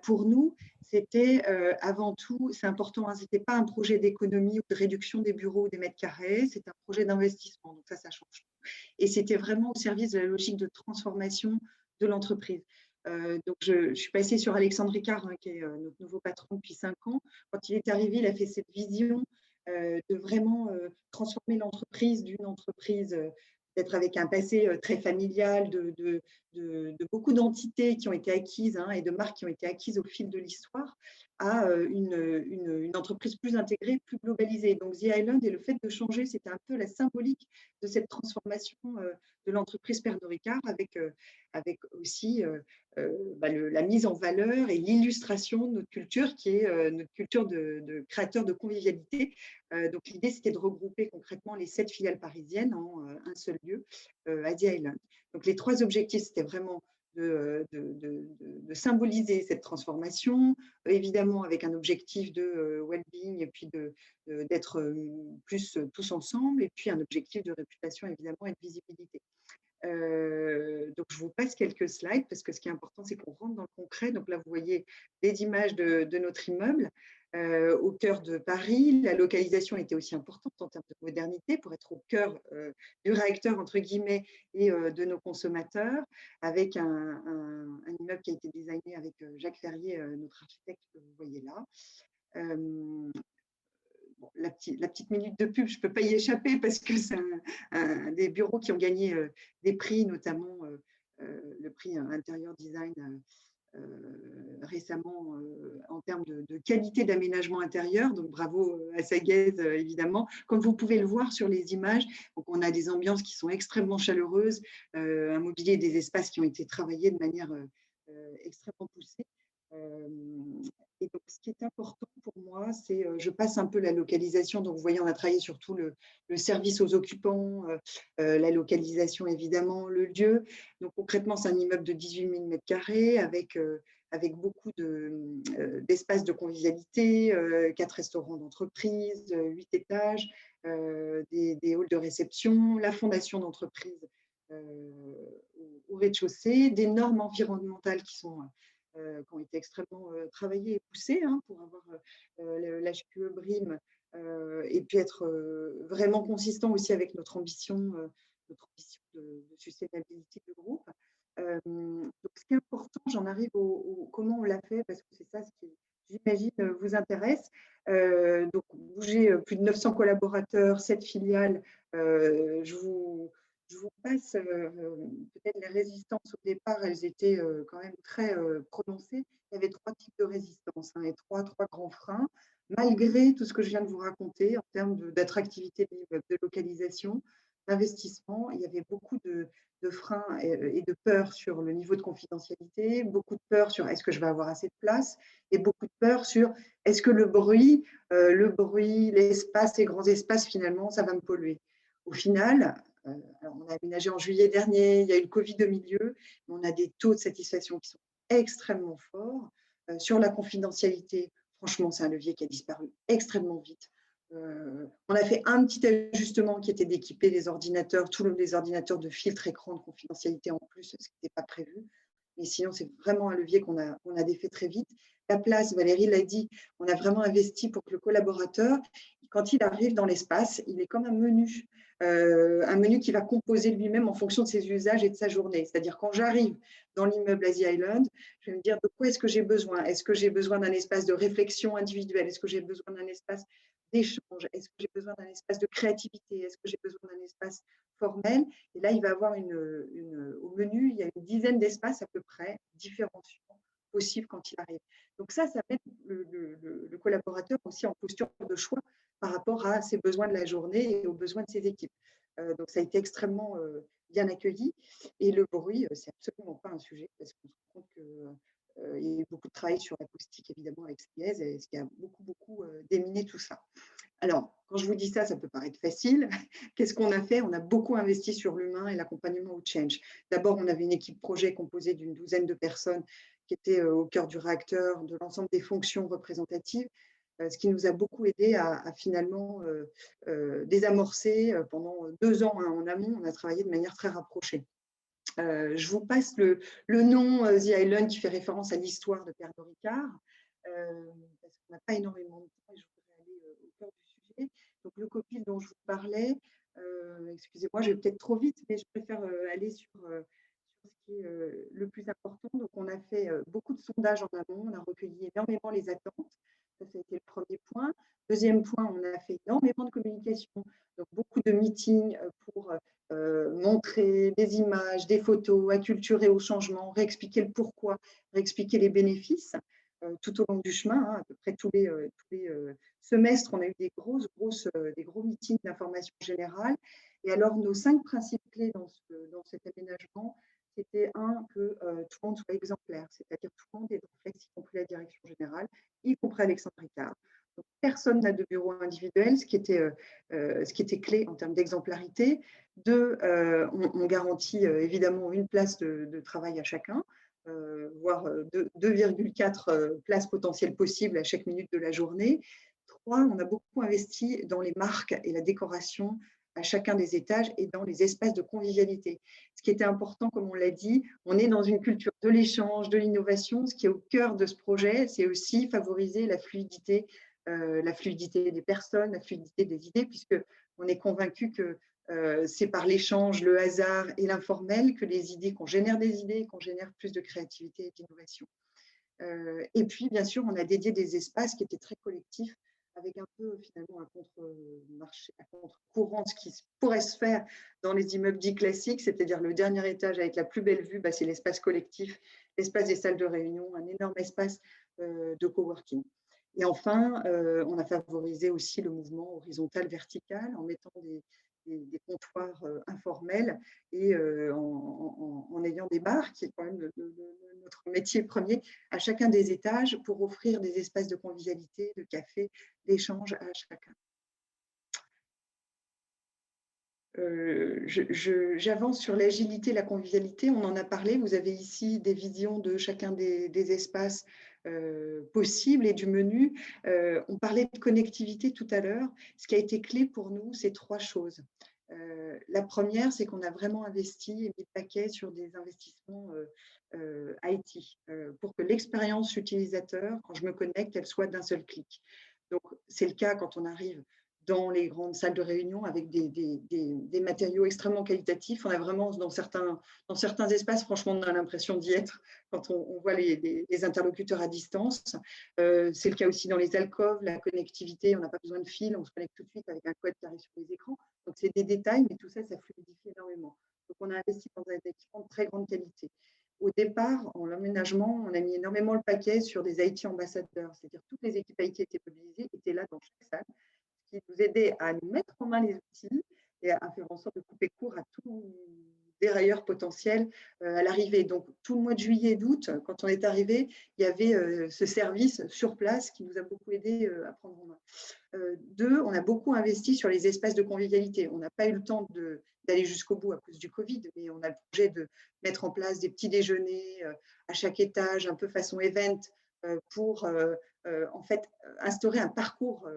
Pour nous, c'était avant tout, c'est important, hein, ce n'était pas un projet d'économie ou de réduction des bureaux ou des mètres carrés, c'est un projet d'investissement. Donc ça change tout. Et c'était vraiment au service de la logique de transformation de l'entreprise. Donc, je suis passée sur Alexandre Ricard, hein, qui est notre nouveau patron depuis 5 ans. Quand il est arrivé, il a fait cette vision de vraiment transformer l'entreprise d'une entreprise peut-être avec un passé très familial, de beaucoup d'entités qui ont été acquises, hein, et de marques qui ont été acquises au fil de l'histoire, à une entreprise plus intégrée, plus globalisée. Donc, The Island et le fait de changer, c'était un peu la symbolique de cette transformation de l'entreprise Pernod Ricard, avec aussi la mise en valeur et l'illustration de notre culture, qui est notre culture de créateur de convivialité. Donc, l'idée, c'était de regrouper concrètement les 7 filiales parisiennes en un seul lieu, à The Island. Donc, les 3 objectifs, c'était vraiment de symboliser cette transformation, évidemment avec un objectif de well-being et puis d'être plus tous ensemble, et puis un objectif de réputation, évidemment, et de visibilité. Donc, je vous passe quelques slides parce que ce qui est important, c'est qu'on rentre dans le concret. Donc là, vous voyez des images de notre immeuble au cœur de Paris. La localisation était aussi importante en termes de modernité pour être au cœur du réacteur, entre guillemets, et de nos consommateurs, avec un immeuble qui a été designé avec Jacques Ferrier, notre architecte que vous voyez là. Bon, la petite minute de pub, je ne peux pas y échapper parce que c'est des bureaux qui ont gagné des prix, notamment le prix Intérieur Design récemment en termes de qualité d'aménagement intérieur. Donc, bravo à Sagez, évidemment. Comme vous pouvez le voir sur les images, donc on a des ambiances qui sont extrêmement chaleureuses, un mobilier et des espaces qui ont été travaillés de manière extrêmement poussée. Et donc, ce qui est important pour moi, c'est, je passe un peu la localisation. Donc, vous voyez, on a travaillé sur tout le service aux occupants, la localisation, évidemment, le lieu. Donc, concrètement, c'est un immeuble de 18 000 m² avec avec beaucoup d'espaces de convivialité, 4 restaurants d'entreprise, 8 étages, des halls de réception, la fondation d'entreprise au rez-de-chaussée, des normes environnementales qui ont été extrêmement travaillées et poussées hein, pour avoir l'HQE BREEAM et puis être vraiment consistant aussi avec notre ambition de sustainabilité du groupe. Donc, ce qui est important, j'en arrive au comment on l'a fait, parce que c'est ça ce qui, j'imagine, vous intéresse. Donc, j'ai plus de 900 collaborateurs, 7 filiales. Je vous passe peut-être les résistances au départ, elles étaient quand même très prononcées. Il y avait 3 types de résistance hein, et trois grands freins, malgré tout ce que je viens de vous raconter en termes d'attractivité de l'immeuble, de localisation, d'investissement. Il y avait beaucoup de freins et de peur sur le niveau de confidentialité, beaucoup de peur sur est-ce que je vais avoir assez de place et beaucoup de peur sur est-ce que le bruit, l'espace, les grands espaces, finalement, ça va me polluer. Au final, alors on a aménagé en juillet dernier, il y a eu le Covid au milieu, mais on a des taux de satisfaction qui sont extrêmement forts. Sur la confidentialité, franchement, c'est un levier qui a disparu extrêmement vite. On a fait un petit ajustement qui était d'équiper les ordinateurs, tous les ordinateurs de filtre écran de confidentialité en plus, ce qui n'était pas prévu. Mais sinon, c'est vraiment un levier qu'on a défait très vite. La place, Valérie l'a dit, on a vraiment investi pour que le collaborateur, quand il arrive dans l'espace, il est comme un menu qui va composer lui-même en fonction de ses usages et de sa journée. C'est-à-dire quand j'arrive dans l'immeuble Asie Island, je vais me dire de quoi est-ce que j'ai besoin? Est-ce que j'ai besoin d'un espace de réflexion individuelle? Est-ce que j'ai besoin d'un espace d'échange? Est-ce que j'ai besoin d'un espace de créativité? Est-ce que j'ai besoin d'un espace formel? Et là, il va avoir au menu, il y a une dizaine d'espaces à peu près différents possibles quand il arrive. Donc ça met le collaborateur aussi en posture de choix par rapport à ses besoins de la journée et aux besoins de ses équipes. Donc ça a été extrêmement bien accueilli. Et le bruit, c'est absolument pas un sujet parce qu'on se rend compte qu'il y a eu beaucoup de travail sur l'acoustique, évidemment, avec Sciez, ce qui a beaucoup déminé tout ça. Alors, quand je vous dis ça, ça peut paraître facile. Qu'est-ce qu'on a fait? On a beaucoup investi sur l'humain et l'accompagnement au change. D'abord, on avait une équipe projet composée d'une douzaine de personnes qui étaient au cœur du réacteur, de l'ensemble des fonctions représentatives, ce qui nous a beaucoup aidé à finalement désamorcer pendant 2 ans hein, en amont. On a travaillé de manière très rapprochée. Je vous passe le nom The Island qui fait référence à l'histoire de Pernod Ricard, parce qu'on n'a pas énormément de temps et je voudrais aller au cœur du sujet. Donc, le copil dont je vous parlais, excusez-moi, je vais peut-être trop vite, mais je préfère aller sur ce qui est le plus important. Donc, on a fait beaucoup de sondages en amont, on a recueilli énormément les attentes. Ça a été le premier point. Deuxième point, on a fait énormément de communication, donc beaucoup de meetings pour montrer des images, des photos, acculturer au changement, réexpliquer le pourquoi, réexpliquer les bénéfices tout au long du chemin. Hein, à peu près tous les semestres, on a eu des gros meetings d'information générale. Et alors, nos 5 principes clés dans cet aménagement, c'était que tout le monde soit exemplaire, c'est-à-dire tout le monde est réflexe, y compris la direction générale, y compris Alexandre Ricard. Donc, personne n'a de bureau individuel, ce qui était clé en termes d'exemplarité. 2, on garantit évidemment une place de travail à chacun, voire 2,4 places potentielles possibles à chaque minute de la journée. 3, on a beaucoup investi dans les marques et la décoration à chacun des étages et dans les espaces de convivialité. Ce qui était important, comme on l'a dit, on est dans une culture de l'échange, de l'innovation. Ce qui est au cœur de ce projet, c'est aussi favoriser la fluidité des personnes, la fluidité des idées, puisqu'on est convaincu que c'est par l'échange, le hasard et l'informel qu'on génère des idées, qu'on génère plus de créativité et d'innovation. Et puis, bien sûr, on a dédié des espaces qui étaient très collectifs, avec un peu finalement un contre-courant de ce qui pourrait se faire dans les immeubles dits classiques, c'est-à-dire le dernier étage avec la plus belle vue, c'est l'espace collectif, l'espace des salles de réunion, un énorme espace de coworking. Et enfin, on a favorisé aussi le mouvement horizontal-vertical en mettant des comptoirs informels et en ayant des bars, qui est quand même notre métier premier, à chacun des étages pour offrir des espaces de convivialité, de café, d'échange à chacun. J'avance sur l'agilité, la convivialité. On en a parlé. Vous avez ici des visions de chacun des espaces possibles et du menu. On parlait de connectivité tout à l'heure. Ce qui a été clé pour nous, c'est 3 choses. La première, c'est qu'on a vraiment investi et mis le paquet sur des investissements IT pour que l'expérience utilisateur, quand je me connecte, elle soit d'un seul clic. Donc, c'est le cas quand on arrive dans les grandes salles de réunion avec des matériaux extrêmement qualitatifs. On a vraiment, dans certains espaces, franchement, on a l'impression d'y être quand on voit les interlocuteurs à distance. C'est le cas aussi dans les alcôves, la connectivité, on n'a pas besoin de fil, on se connecte tout de suite avec un code qui arrive sur les écrans. Donc, c'est des détails, mais tout ça, ça fluidifie énormément. Donc, on a investi dans un équipement de très grande qualité. Au départ, en l'aménagement, on a mis énormément le paquet sur des IT ambassadeurs, c'est-à-dire toutes les équipes IT étaient mobilisées, étaient là dans chaque salle, qui nous aidait à nous mettre en main les outils et à faire en sorte de couper court à tout dérailleur potentiel à l'arrivée. Donc, tout le mois de juillet et d'août, quand on est arrivé, il y avait ce service sur place qui nous a beaucoup aidé à prendre en main. 2, on a beaucoup investi sur les espaces de convivialité. On n'a pas eu le temps d'aller jusqu'au bout à cause du Covid, mais on a le projet de mettre en place des petits déjeuners à chaque étage, un peu façon event, pour en fait instaurer un parcours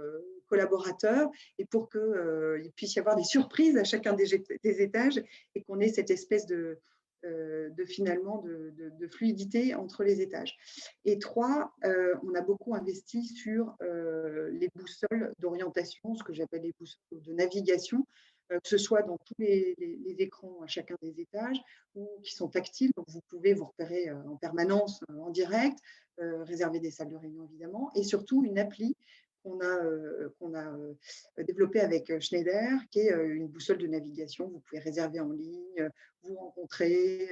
collaborateur et pour qu'il puisse y avoir des surprises à chacun des étages et qu'on ait cette espèce de finalement de fluidité entre les étages. Et 3, on a beaucoup investi sur les boussoles d'orientation, ce que j'appelle les boussoles de navigation, que ce soit dans tous les écrans à chacun des étages ou qui sont tactiles, donc vous pouvez vous repérer en permanence en direct, réserver des salles de réunion évidemment, et surtout une appli qu'on a développée avec Schneider, qui est une boussole de navigation. Vous pouvez réserver en ligne, vous rencontrer,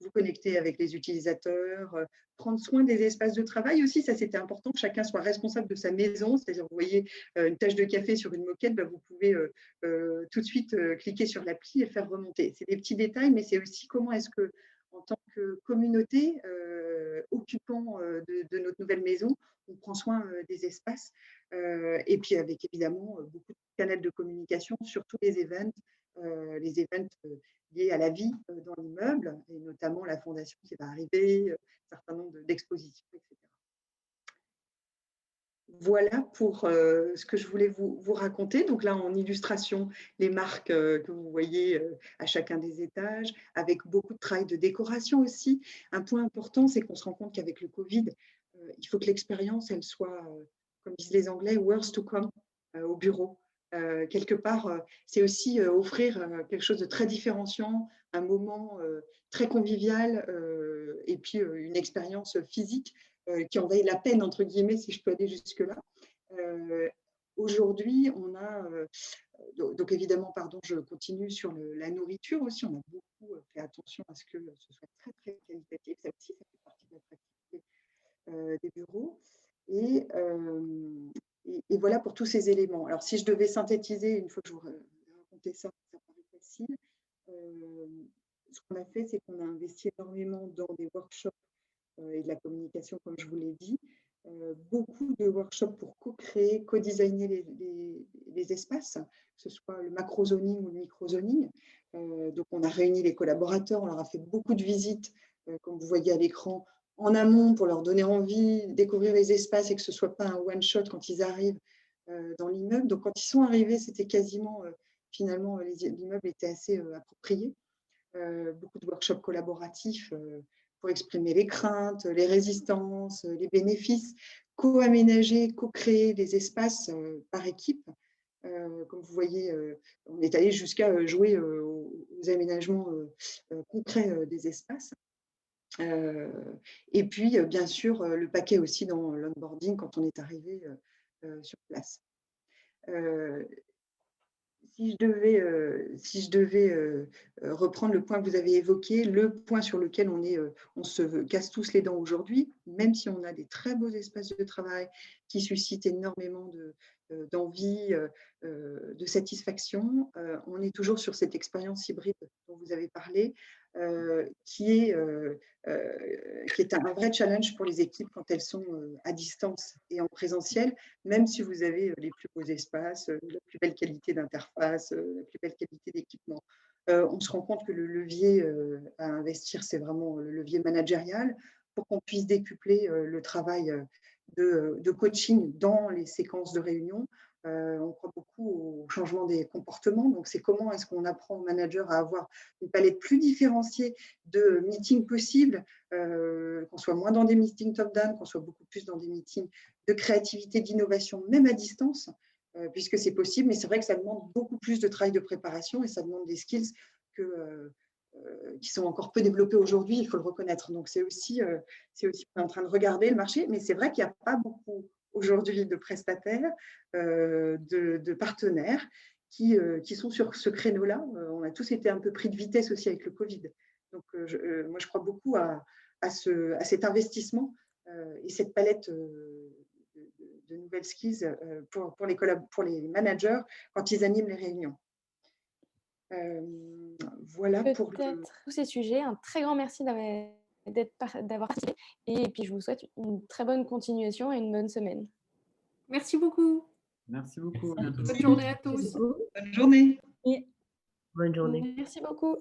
vous connecter avec les utilisateurs, prendre soin des espaces de travail aussi. Ça, c'était important que chacun soit responsable de sa maison. C'est-à-dire, vous voyez une tache de café sur une moquette, bah, vous pouvez tout de suite cliquer sur l'appli et le faire remonter. C'est des petits détails, mais c'est aussi comment est-ce que, en tant que communauté occupant de notre nouvelle maison, on prend soin des espaces. Et puis avec évidemment beaucoup de canaux de communication sur tous les events liés à la vie dans l'immeuble, et notamment la fondation qui va arriver, un certain nombre d'expositions, etc. Voilà pour ce que je voulais vous raconter. Donc là, en illustration, les marques que vous voyez à chacun des étages, avec beaucoup de travail de décoration aussi. Un point important, c'est qu'on se rend compte qu'avec le Covid, il faut que l'expérience, elle soit, comme disent les Anglais, worth to come au bureau. Quelque part, c'est aussi offrir quelque chose de très différenciant, un moment très convivial et puis une expérience physique qui en vaille la peine, entre guillemets, si je peux aller jusque-là. Aujourd'hui, on a, donc évidemment, pardon, je continue sur la nourriture aussi. On a beaucoup fait attention à ce que ce soit très, très qualitatif. Ça aussi, ça fait partie de l'attractivité des bureaux. Et voilà pour tous ces éléments. Alors, si je devais synthétiser, une fois que je vous racontais ça, ça paraît facile. Ce qu'on a fait, c'est qu'on a investi énormément dans des workshops et de la communication, comme je vous l'ai dit. Beaucoup de workshops pour co-créer, co-designer les espaces, que ce soit le macro-zoning ou le micro-zoning. Donc, on a réuni les collaborateurs, on leur a fait beaucoup de visites, comme vous voyez à l'écran, en amont pour leur donner envie de découvrir les espaces et que ce ne soit pas un one-shot quand ils arrivent dans l'immeuble. Donc, quand ils sont arrivés, c'était quasiment, finalement, l'immeuble était assez approprié. Beaucoup de workshops collaboratifs pour exprimer les craintes, les résistances, les bénéfices, co-aménager, co-créer des espaces par équipe. Comme vous voyez, on est allé jusqu'à jouer aux aménagements concrets des espaces. Et puis, bien sûr, le paquet aussi dans l'onboarding quand on est arrivé sur place. Si je devais reprendre le point que vous avez évoqué, le point sur lequel on se casse tous les dents aujourd'hui, même si on a des très beaux espaces de travail qui suscitent énormément d'envie, de satisfaction, on est toujours sur cette expérience hybride dont vous avez parlé. qui est un vrai challenge pour les équipes quand elles sont à distance et en présentiel, même si vous avez les plus beaux espaces, la plus belle qualité d'interface, la plus belle qualité d'équipement. On se rend compte que le levier à investir, c'est vraiment le levier managérial pour qu'on puisse décupler le travail de coaching dans les séquences de réunion. On croit beaucoup au changement des comportements. Donc, c'est comment est-ce qu'on apprend aux managers à avoir une palette plus différenciée de meetings possibles, qu'on soit moins dans des meetings top-down, qu'on soit beaucoup plus dans des meetings de créativité, d'innovation, même à distance, puisque c'est possible. Mais c'est vrai que ça demande beaucoup plus de travail de préparation et ça demande des skills qui sont encore peu développés aujourd'hui, il faut le reconnaître. Donc, on est en train de regarder le marché, mais c'est vrai qu'il n'y a pas beaucoup aujourd'hui de prestataires, de partenaires qui sont sur ce créneau-là. On a tous été un peu pris de vitesse aussi avec le Covid. Donc, moi, je crois beaucoup à cet investissement et cette palette de nouvelles skills pour les managers quand ils animent les réunions. Voilà pour tous ces sujets. Un très grand merci d'avoir participé. Et puis, je vous souhaite une très bonne continuation et une bonne semaine. Merci beaucoup. Merci beaucoup. Bonne journée à tous. bonne journée. Bonne journée. Merci beaucoup.